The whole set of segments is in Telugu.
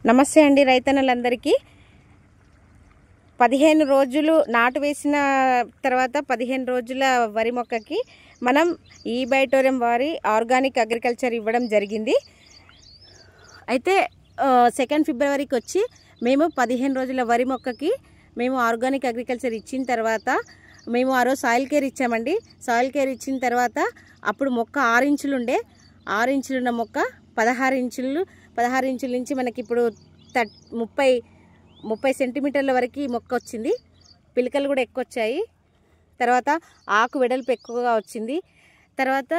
నమస్తే అండి రైతన్నలందరికీ 15 రోజులు నాటు వేసిన తర్వాత 15 రోజుల వరి మొక్కకి మనం ఈ బయోటోరియం వారి ఆర్గానిక్ అగ్రికల్చర్ ఇవ్వడం జరిగింది. అయితే 2 ఫిబ్రవరికి వచ్చి మేము 15 రోజుల వరి మొక్కకి మేము ఆర్గానిక్ అగ్రికల్చర్ ఇచ్చిన తర్వాత మేము ఆ రోజు సాయిల్ కేర్ ఇచ్చామండి. సాయిల్ కేర్ ఇచ్చిన తర్వాత అప్పుడు మొక్క 6 ఇంచులు ఉండే, 6 ఇంచులు ఉన్న మొక్క 16 ఇంచుల నుంచి మనకి ఇప్పుడు 30 సెంటీమీటర్ల వరకు ఈ మొక్క వచ్చింది. పిలకలు కూడా ఎక్కువ వచ్చాయి. తర్వాత ఆకు వెడల్పు ఎక్కువగా వచ్చింది. తర్వాత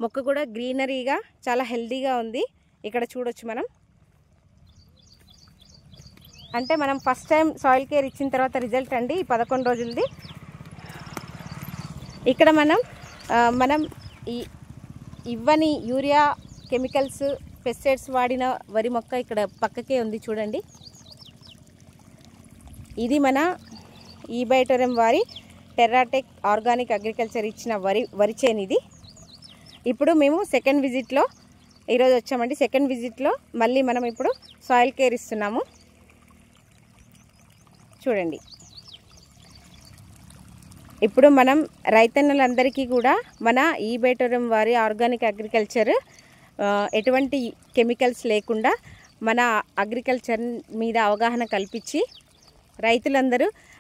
మొక్క కూడా గ్రీనరీగా చాలా హెల్దీగా ఉంది. ఇక్కడ చూడొచ్చు మనం. అంటే మనం ఫస్ట్ టైం సాయిల్ కేర్ ఇచ్చిన తర్వాత రిజల్ట్ అండి 11 రోజులది. ఇక్కడ మనం ఇవ్వని యూరియా కెమికల్స్ పెస్టిసైడ్స్ వాడిన వరి మొక్క ఇక్కడ పక్కకే ఉంది చూడండి. ఇది మన ఈ బయోటోరియం వారి టెర్రాటెక్ ఆర్గానిక్ అగ్రికల్చర్ ఇచ్చిన వరి చేను ఇది. ఇప్పుడు మేము సెకండ్ విజిట్లో ఈరోజు వచ్చామండి. సెకండ్ విజిట్లో మళ్ళీ మనం ఇప్పుడు సాయిల్ కేర్ ఇస్తున్నాము చూడండి. ఇప్పుడు మనం రైతన్నలందరికీ కూడా మన ఈ బయోటోరియం వారి ఆర్గానిక్ అగ్రికల్చర్ ఎటువంటి కెమికల్స్ లేకుండా మన అగ్రికల్చర్ మీద అవగాహన కల్పించి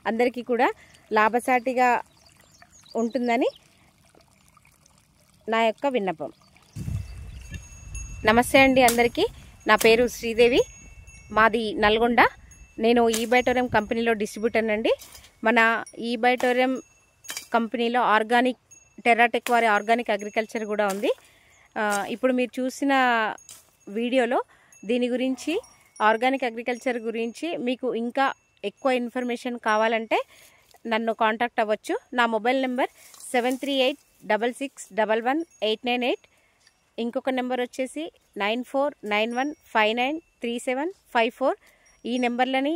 అందరికీ కూడా లాభసాటిగా ఉంటుందని నా యొక్క విన్నపం. నమస్తే అండి అందరికీ. నా పేరు శ్రీదేవి, మాది నల్గొండ. నేను ఈ బయోటోరియం కంపెనీలో డిస్ట్రిబ్యూటర్ అండి. మన ఈ బయోటోరియం కంపెనీలో ఆర్గానిక్ టెర్రాటెక్ వారి ఆర్గానిక్ అగ్రికల్చర్ కూడా ఉంది. ఇప్పుడు మీరు చూసిన వీడియోలో దీని గురించి ఆర్గానిక్ అగ్రికల్చర్ గురించి మీకు ఇంకా ఎక్కువ ఇన్ఫర్మేషన్ కావాలంటే నన్ను కాంటాక్ట్ అవ్వచ్చు. నా మొబైల్ నెంబర్ 7386611898. ఇంకొక నెంబర్ వచ్చేసి 9491593754. ఈ నెంబర్లని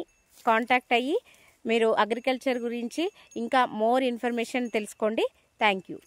కాంటాక్ట్ అయ్యి మీరు అగ్రికల్చర్ గురించి ఇంకా మోర్ ఇన్ఫర్మేషన్ తెలుసుకోండి. Thank you.